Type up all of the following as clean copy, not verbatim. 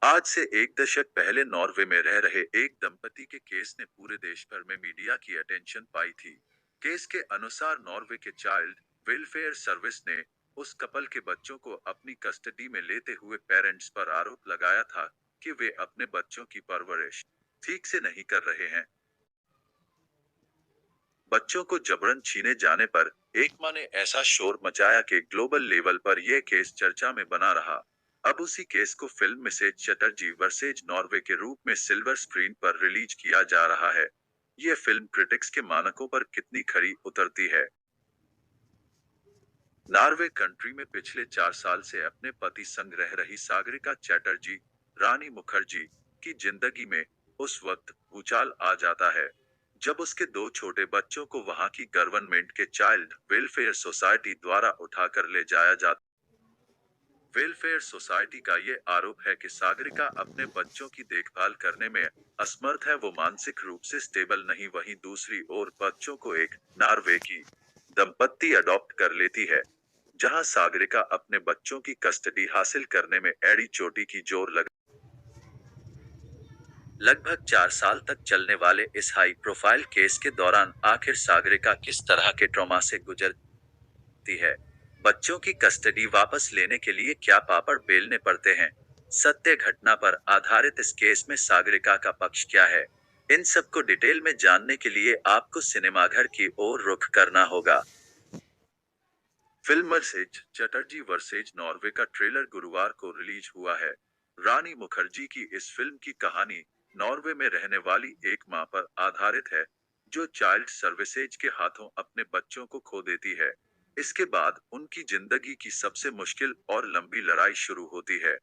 आज से एक दशक पहले नॉर्वे में रह रहे एक दंपति के केस ने पूरे देश भर में मीडिया की अटेंशन पाई थी। केस के अनुसार नॉर्वे के चाइल्ड वेलफेयर सर्विस ने उस कपल के बच्चों को अपनी कस्टडी में लेते हुए पेरेंट्स पर आरोप लगाया था कि वे अपने बच्चों की परवरिश ठीक से नहीं कर रहे हैं। बच्चों को जबरन छीने जाने पर एक मां ने ऐसा शोर मचाया कि ग्लोबल लेवल पर यह केस चर्चा में बना रहा। अब उसी केस को film Mrs Chatterjee versus Norway के रूप में सिल्वर स्क्रीन पर रिलीज किया जा रहा है। यह फिल्म क्रिटिक्स के मानकों पर कितनी खरी उतरती है। नॉर्वे कंट्री में पिछले 4 साल से अपने पति संग रह रही सागरिका चैटर्जी रानी मुखर्जी की जिंदगी में उस वक्त भूचाल आ जाता है जब उसके दो छोटे बच्चों को वहां की गवर्नमेंट के चाइल्ड वेलफेयर सोसाइटी द्वारा उठाकर ले जाया जाता। वेलफेयर सोसाइटी का ये आरोप है कि सागरिका अपने बच्चों की देखभाल करने में असमर्थ है, वो मानसिक रूप से स्टेबल नहीं। वहीं दूसरी ओर बच्चों को एक नॉर्वे की दंपत्ति अडॉप्ट कर लेती है, जहां सागरिका अपने बच्चों की कस्टडी हासिल करने में एड़ी चोटी की जोर लगा। लगभग 4 साल तक चलने वाले इस हाई प्रोफाइल केस के दौरान आखिर सागरिका किस तरह के ट्रॉमा से गुजरती है, बच्चों की कस्टडी वापस लेने के लिए क्या पापड़ बेलने पड़ते हैं, सत्य घटना पर आधारित इस केस में सागरिका का पक्ष क्या है, इन सब को डिटेल में जानने के लिए आपको सिनेमाघर की ओर रुख करना होगा। Film versus Chatterjee versus Norway का ट्रेलर गुरुवार को रिलीज हुआ है। रानी मुखर्जी की इस फिल्म की कहानी नॉर्वे में रहने वाली एक मां पर आधारित है, जो चाइल्ड सर्विसेज के हाथों अपने बच्चों को खो देती है। इसके बाद उनकी जिंदगी की सबसे मुश्किल और लंबी लड़ाई शुरू होती है।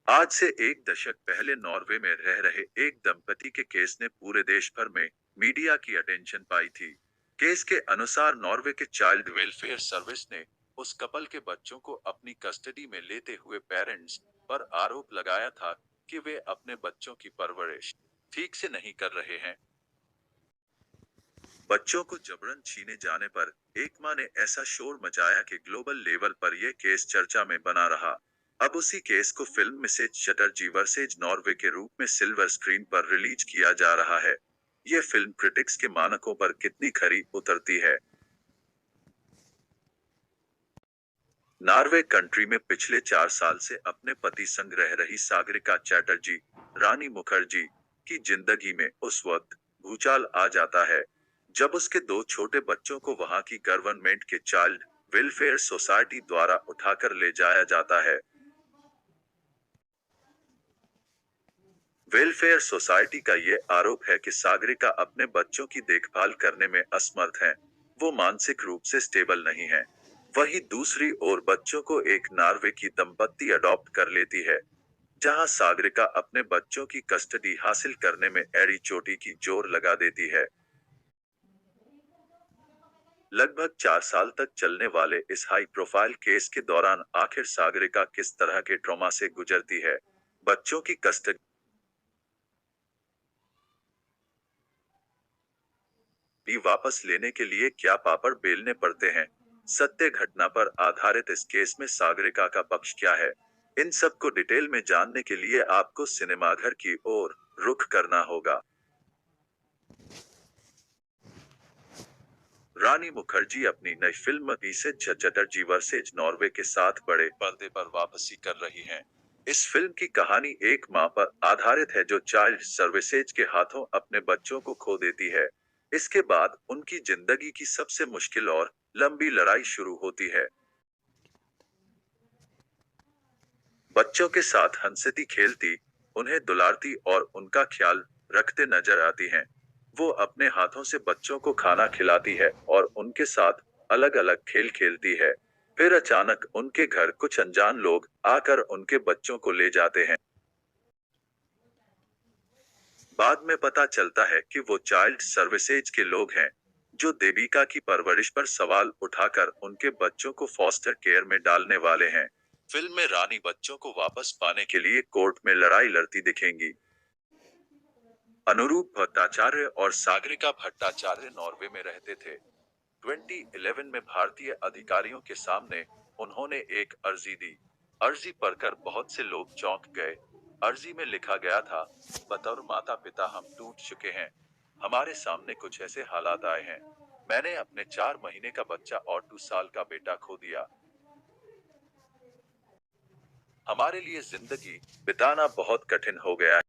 आज से एक दशक पहले नॉर्वे में रह रहे एक दंपति के केस ने पूरे देश भर में मीडिया की अटेंशन पाई थी। केस के अनुसार नॉर्वे के चाइल्ड वेलफेयर सर्विस ने उस कपल के बच्चों को अपनी कस्टडी में लेते हुए पेरेंट्स पर आरोप लगाया था कि वे अपने बच्चों की परवरिश ठीक से नहीं कर रहे हैं। बच्चों को जबरन छीने जाने पर एक मां ने ऐसा शोर मचाया कि ग्लोबल लेवल पर यह केस चर्चा में बना रहा। अब उसी केस को film Mrs Chatterjee versus Norway के रूप में सिल्वर स्क्रीन पर रिलीज किया जा रहा है। यह फिल्म क्रिटिक्स के मानकों पर कितनी खरी उतरती है। नॉर्वे कंट्री में पिछले 4 साल से अपने पति संग रह रही सागरिका चैटर्जी रानी मुखर्जी की जिंदगी में उस वक्त भूचाल आ जाता है जब उसके दो छोटे बच्चों को वहां की गवर्नमेंट के चाइल्ड वेलफेयर सोसाइटी द्वारा उठाकर ले जाया जाता है। वेलफेयर सोसाइटी का ये आरोप है कि सागरिका अपने बच्चों की देखभाल करने में असमर्थ हैं, वो मानसिक रूप से स्टेबल नहीं है। वहीं दूसरी ओर बच्चों को एक नॉर्वे की दंपत्ति अडॉप्ट कर लेती है, जहां सागरिका अपने बच्चों की कस्टडी हासिल करने में एड़ी चोटी की जोर लगा देती है। लगभग 4 साल तक चलने वाले इस हाई प्रोफाइल केस के दौरान आखिर सागरिका किस तरह के ट्रॉमा से गुजरती है, बच्चों की कस्टडी वापस लेने के लिए क्या पापड़ बेलने पड़ते हैं, सत्य घटना पर आधारित इस केस में सागरिका का पक्ष क्या है, इन सब को डिटेल में जानने के लिए आपको सिनेमाघर की ओर रुख करना होगा। रानी मुखर्जी अपनी नई film Mrs Chatterjee versus Norway के साथ बड़े पर्दे पर वापसी कर रही हैं। इस फिल्म की कहानी एक मां पर आधारित है जो चाइल्ड सर्विसेज के हाथों अपने बच्चों को खो देती है। इसके बाद उनकी जिंदगी की सबसे मुश्किल और लंबी लड़ाई शुरू होती है। बच्चों के साथ हंसती खेलती, उन्हें दुलारती और उनका ख्याल रखते नजर आती हैं। वो अपने हाथों से बच्चों को खाना खिलाती है और उनके साथ अलग अलग खेल खेलती है। फिर अचानक उनके घर कुछ अनजान लोग आकर उनके बच्चों को ले जाते हैं। बाद में पता चलता है कि वो चाइल्ड सर्विसेज के लोग हैं, जो देविका की परवरिश पर सवाल उठाकर उनके बच्चों को फॉस्टर केयर में डालने वाले हैं। फिल्म में रानी बच्चों को वापस पाने के लिए कोर्ट में लड़ाई लड़ती दिखेंगी। अनुरूप भट्टाचार्य और सागरिका भट्टाचार्य नॉर्वे में रहते थे। 2011 में भारतीय अधिकारियों के सामने उन्होंने एक अर्जी दी, अर्जी पढ़कर बहुत से लोग चौंक गए। अर्जी में लिखा गया था, बतौर माता पिता हम टूट चुके हैं। हमारे सामने कुछ ऐसे हालात आए हैं। मैंने अपने 4 महीने का बच्चा और 2 साल का बेटा खो दिया। हमारे लिए जिंदगी बिताना बहुत कठिन हो गया है।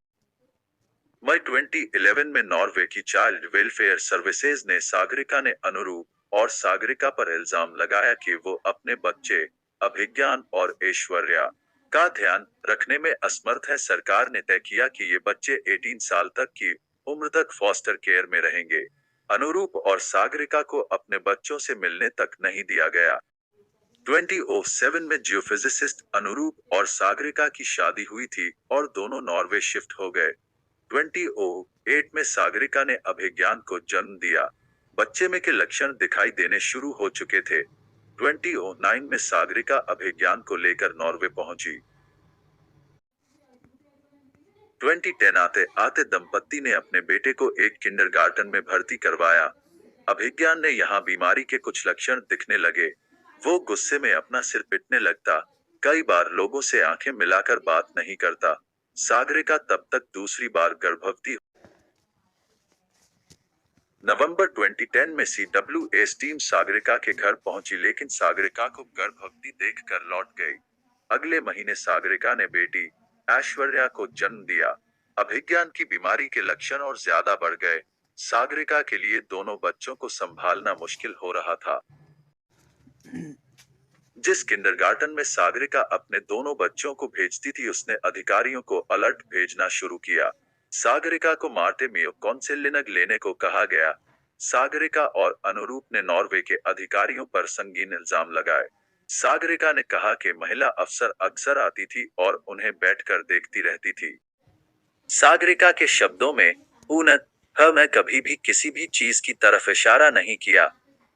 मई 2011 में नॉर्वे की चाइल्ड वेलफेयर सर्विसेज ने सागरिका ने अनुरूप और सागरिका पर इल्जाम लगाया कि वो अपने बच्चे अभिज्ञान और ऐश्वर्या का ध्यान रखने में असमर्थ है। सरकार ने तय किया कि ये बच्चे 18 साल तक की उम्र तक फॉस्टर केयर में रहेंगे। अनुरूप और सागरिका को अपने बच्चों से मिलने तक नहीं दिया गया। 2007 में जियोफिजिसिस्ट अनुरूप और सागरिका की शादी हुई थी और दोनों नॉर्वे शिफ्ट हो गए। 2008 में सागरिका ने अभिज्ञान को जन्म दिया। बच्चे में के लक्षण दिखाई देने शुरू हो चुके थे। 2009 में सागरिका अभिज्ञान को लेकर नॉर्वे पहुंची। 2010 आते आते दंपत्ति ने अपने बेटे को एक किंडरगार्टन में भर्ती करवाया। अभिज्ञान ने यहाँ बीमारी के कुछ लक्षण दिखने लगे। वो गुस्से में अपना सिर पीटने लगता। कई बार लोगों से आंखें मिलाकर बात नहीं करता। सागरिका तब तक दूसरी बार गर्भवती। नवंबर 2010 में CWS टीम सागरिका के घर पहुंची, लेकिन सागरिका को गर्भवती देखकर लौट गई। अगले महीने सागरिका ने बेटी ऐश्वर्या को जन्म दिया। अभिज्ञान की बीमारी के लक्षण और ज्यादा बढ़ गए। सागरिका के लिए दोनों बच्चों को संभालना मुश्किल हो रहा था। जिस किंडरगार्टन में सागरिका अपने दोनों बच्चों को भेजती थी, उसने अधिकारियों को अलर्ट भेजना शुरू किया। सागरिका को मार्टे मियो काउंसिलिंग लेने को कहा गया। सागरिका और अनुरूप ने नॉर्वे के अधिकारियों पर संगीन इल्जाम लगाए। सागरिका ने कहा कि महिला अफसर अक्सर आती थी और उन्हें बैठकर देखती रहती थी। सागरिका के शब्दों में, मैं कभी भी किसी भी चीज की तरफ इशारा नहीं किया।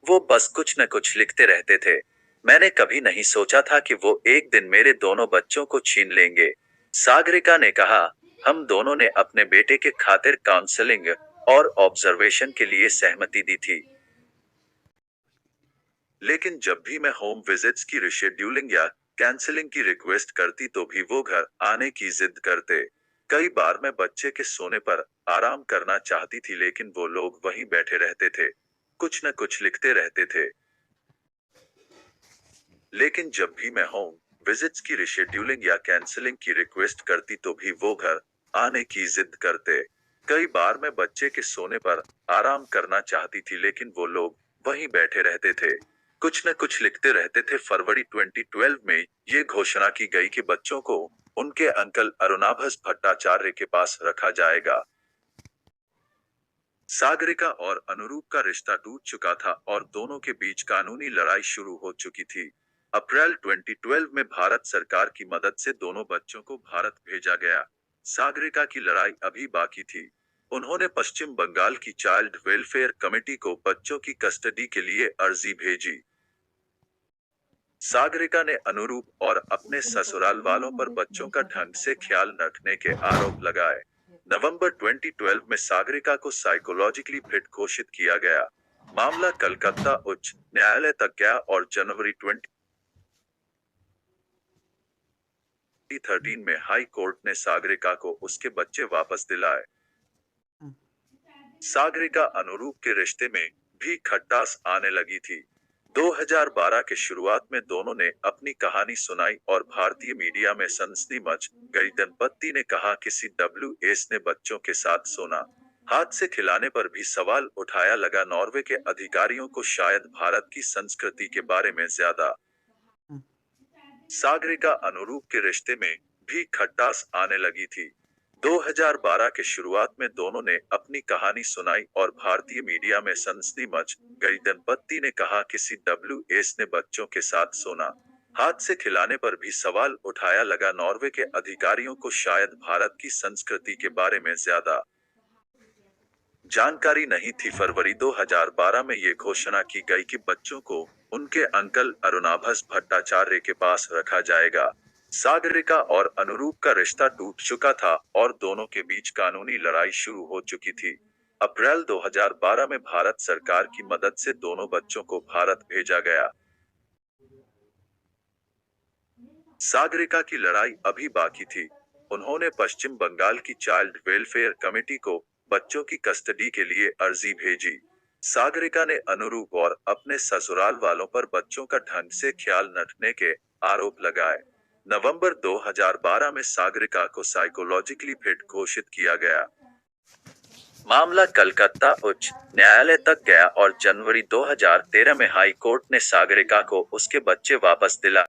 वो बस कुछ न कुछ लिखते रहते थे। मैंने कभी नहीं सोचा था कि वो एक दिन मेरे दोनों बच्चों को छीन लेंगे। सागरिका ने कहा, हम दोनों ने अपने बेटे के खातिर काउंसलिंग और ऑब्जर्वेशन के लिए सहमति दी थी। लेकिन जब भी मैं होम विजिट्स की रिशेड्यूलिंग या कैंसलिंग की रिक्वेस्ट करती तो भी वो घर आने की जिद करते। कई बार मैं बच्चे के सोने पर आराम करना चाहती थी, लेकिन वो लोग वहीं बैठे रहते थे, कुछ न कुछ लिखते रहते थे। लेकिन जब भी मैं होम विजिट्स की रिशेड्यूलिंग या कैंसलिंग की रिक्वेस्ट करती तो भी वो घर आने की जिद करते। कई बार मैं बच्चे के सोने पर आराम करना चाहती थी, लेकिन वो लोग वहीं बैठे रहते थे, कुछ न कुछ लिखते रहते थे। फरवरी 2012 में ये घोषणा की गई कि बच्चों को उनके अंकल अरुणाभस भट्टाचार्य के पास रखा जाएगा। सागरिका और अनुरूप का रिश्ता टूट चुका था और दोनों के बीच कानूनी लड़ाई शुरू हो चुकी थी। अप्रैल 2012 में भारत सरकार की मदद से दोनों बच्चों को भारत भेजा गया। सागरिका की लड़ाई अभी बाकी थी। उन्होंने पश्चिम बंगाल की चाइल्ड वेलफेयर कमेटी को बच्चों की कस्टडी के लिए अर्जी भेजी। सागरिका ने अनुरूप और अपने ससुराल वालों पर बच्चों का ढंग से ख्याल रखने के आरोप लगाए। नवंबर 2012 में सागरिका को साइकोलॉजिकली फिट घोषित किया गया। मामला कलकत्ता उच्च न्यायालय तक गया और जनवरी 2013 में हाई कोर्ट ने सागरिका को उसके बच्चे वापस दिलाए। सागरिका अनुरूप के रिश्ते में भी खटास आने लगी थी। 2012 के शुरुआत में दोनों ने अपनी कहानी सुनाई और भारतीय मीडिया में सनसनी मच गई। दंपत्ति ने कहा कि CWS ने बच्चों के साथ सोना, हाथ से खिलाने पर भी सवाल उठाया लगा। नॉर्वे के अधिकारियों को शायद भारत की संस्कृति के बारे में ज्यादा। सागरिका अनुरूप के रिश्ते में भी खटास आने लगी थी। 2012 के शुरुआत में दोनों ने अपनी कहानी सुनाई और भारतीय मीडिया में सनसनी मच गई। दंपत्ति ने कहा कि CWS ने बच्चों के साथ सोना, हाथ से खिलाने पर भी सवाल उठाया लगा। नॉर्वे के अधिकारियों को शायद भारत की संस्कृति के बारे में ज्यादा जानकारी नहीं थी। फरवरी 2012 में ये घोषणा की गई कि बच्चों को उनके अंकल अरुणाभस भट्टाचार्य के पास रखा जाएगा। सागरिका और अनुरूप का रिश्ता टूट चुका था और दोनों के बीच कानूनी लड़ाई शुरू हो चुकी थी। अप्रैल 2012 में भारत सरकार की मदद से दोनों बच्चों को भारत भेजा गया। सागरिका की लड़ाई अभी बाकी थी। उन्होंने पश्चिम बंगाल की चाइल्ड वेलफेयर कमेटी को बच्चों की कस्टडी के लिए अर्जी भेजी। सागरिका ने अनुरूप और अपने ससुराल वालों पर बच्चों का ढंग से ख्याल न रखने के आरोप लगाए। नवंबर 2012 में सागरिका को साइकोलॉजिकली फिट घोषित किया गया। मामला कलकत्ता उच्च न्यायालय तक गया और जनवरी 2013 में हाई कोर्ट ने सागरिका को उसके बच्चे वापस दिलाए।